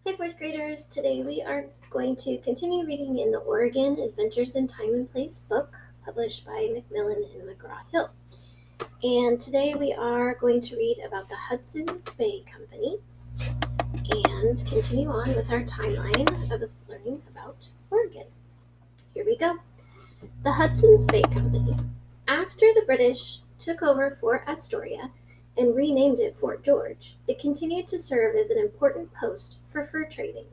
Hi, fourth graders. Today we are going to continue reading in the Oregon Adventures in Time and Place book published by Macmillan and McGraw-Hill. And today we are going to read about the Hudson's Bay Company and continue on with our timeline of learning about Oregon. Here we go. The Hudson's Bay Company. After the British took over Fort Astoria and renamed it Fort George, it continued to serve as an important post for fur trading.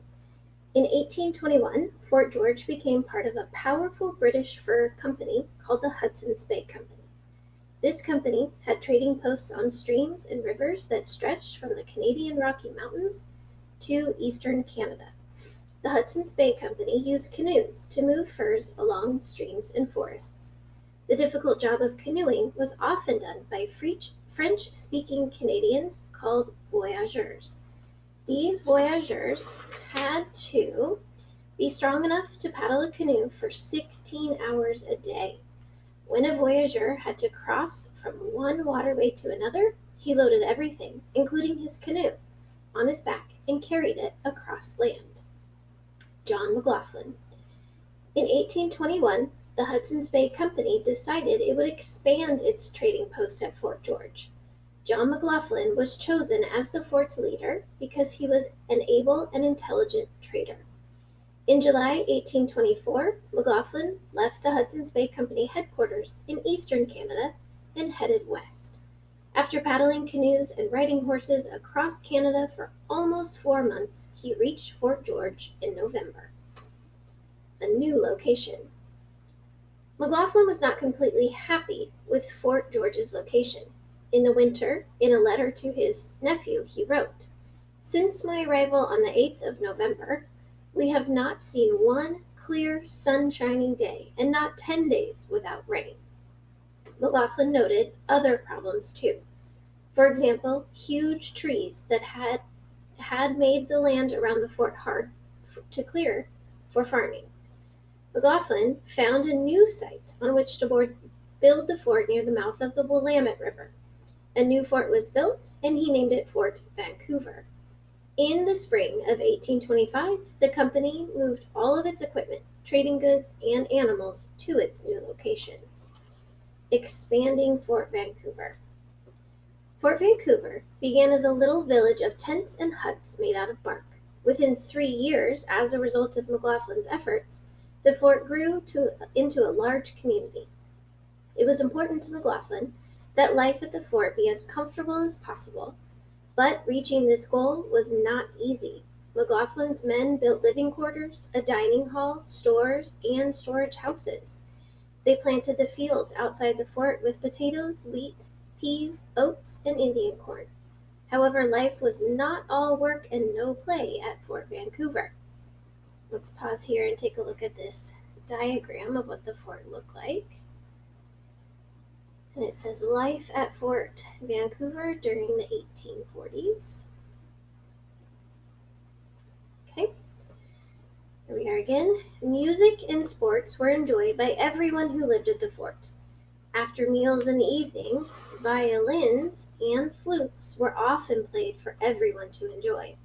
In 1821, Fort George became part of a powerful British fur company called the Hudson's Bay Company. This company had trading posts on streams and rivers that stretched from the Canadian Rocky Mountains to eastern Canada. The Hudson's Bay Company used canoes to move furs along streams and forests. The difficult job of canoeing was often done by French-speaking Canadians called voyageurs. These voyageurs had to be strong enough to paddle a canoe for 16 hours a day. When a voyageur had to cross from one waterway to another, he loaded everything, including his canoe, on his back and carried it across land. John McLaughlin. In 1821, the Hudson's Bay Company decided it would expand its trading post at Fort George. John McLaughlin was chosen as the fort's leader because he was an able and intelligent trader. In July 1824, McLaughlin left the Hudson's Bay Company headquarters in eastern Canada and headed west. After paddling canoes and riding horses across Canada for almost 4 months, he reached Fort George in November. A new location. McLaughlin was not completely happy with Fort George's location. In the winter, in a letter to his nephew, he wrote, "Since my arrival on the 8th of November, we have not seen one clear, sun-shining day, and not 10 days without rain." McLaughlin noted other problems too. For example, huge trees that had made the land around the fort hard to clear for farming. McLaughlin found a new site on which to build the fort near the mouth of the Willamette River. A new fort was built, and he named it Fort Vancouver. In the spring of 1825, the company moved all of its equipment, trading goods, and animals to its new location. Expanding Fort Vancouver. Fort Vancouver began as a little village of tents and huts made out of bark. Within 3 years, as a result of McLaughlin's efforts, the fort grew into a large community. It was important to McLaughlin that life at the fort be as comfortable as possible, but reaching this goal was not easy. McLaughlin's men built living quarters, a dining hall, stores, and storage houses. They planted the fields outside the fort with potatoes, wheat, peas, oats, and Indian corn. However, life was not all work and no play at Fort Vancouver. Let's pause here and take a look at this diagram of what the fort looked like. And it says life at Fort Vancouver during the 1840s. Okay, here we are again. Music and sports were enjoyed by everyone who lived at the fort. After meals in the evening, violins and flutes were often played for everyone to enjoy.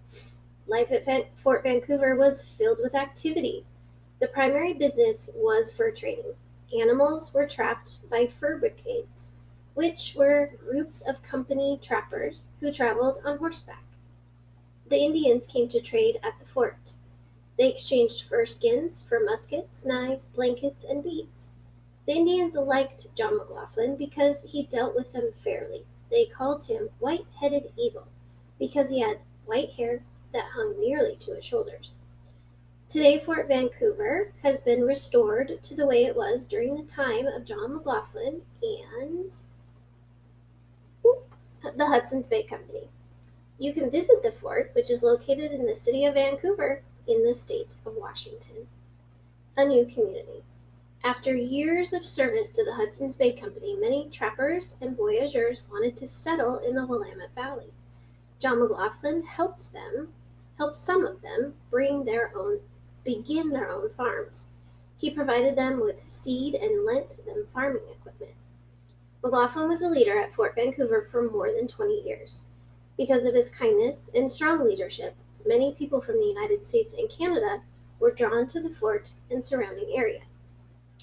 Life at Fort Vancouver was filled with activity. The primary business was fur trading. Animals were trapped by fur brigades, which were groups of company trappers who traveled on horseback. The Indians came to trade at the fort. They exchanged fur skins for muskets, knives, blankets, and beads. The Indians liked John McLaughlin because he dealt with them fairly. They called him White-Headed Eagle because he had white hair that hung nearly to his shoulders. Today, Fort Vancouver has been restored to the way it was during the time of John McLaughlin and the Hudson's Bay Company. You can visit the fort, which is located in the city of Vancouver in the state of Washington. A new community. After years of service to the Hudson's Bay Company, many trappers and voyageurs wanted to settle in the Willamette Valley. John McLaughlin helped some of them begin their own farms. He provided them with seed and lent them farming equipment. McLaughlin was a leader at Fort Vancouver for more than 20 years. Because of his kindness and strong leadership, many people from the United States and Canada were drawn to the fort and surrounding area.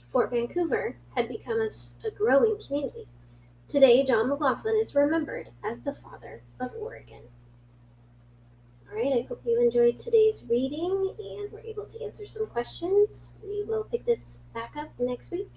Fort Vancouver had become a growing community. Today, John McLaughlin is remembered as the father of Oregon. All right, I hope you enjoyed today's reading and were able to answer some questions. We will pick this back up next week.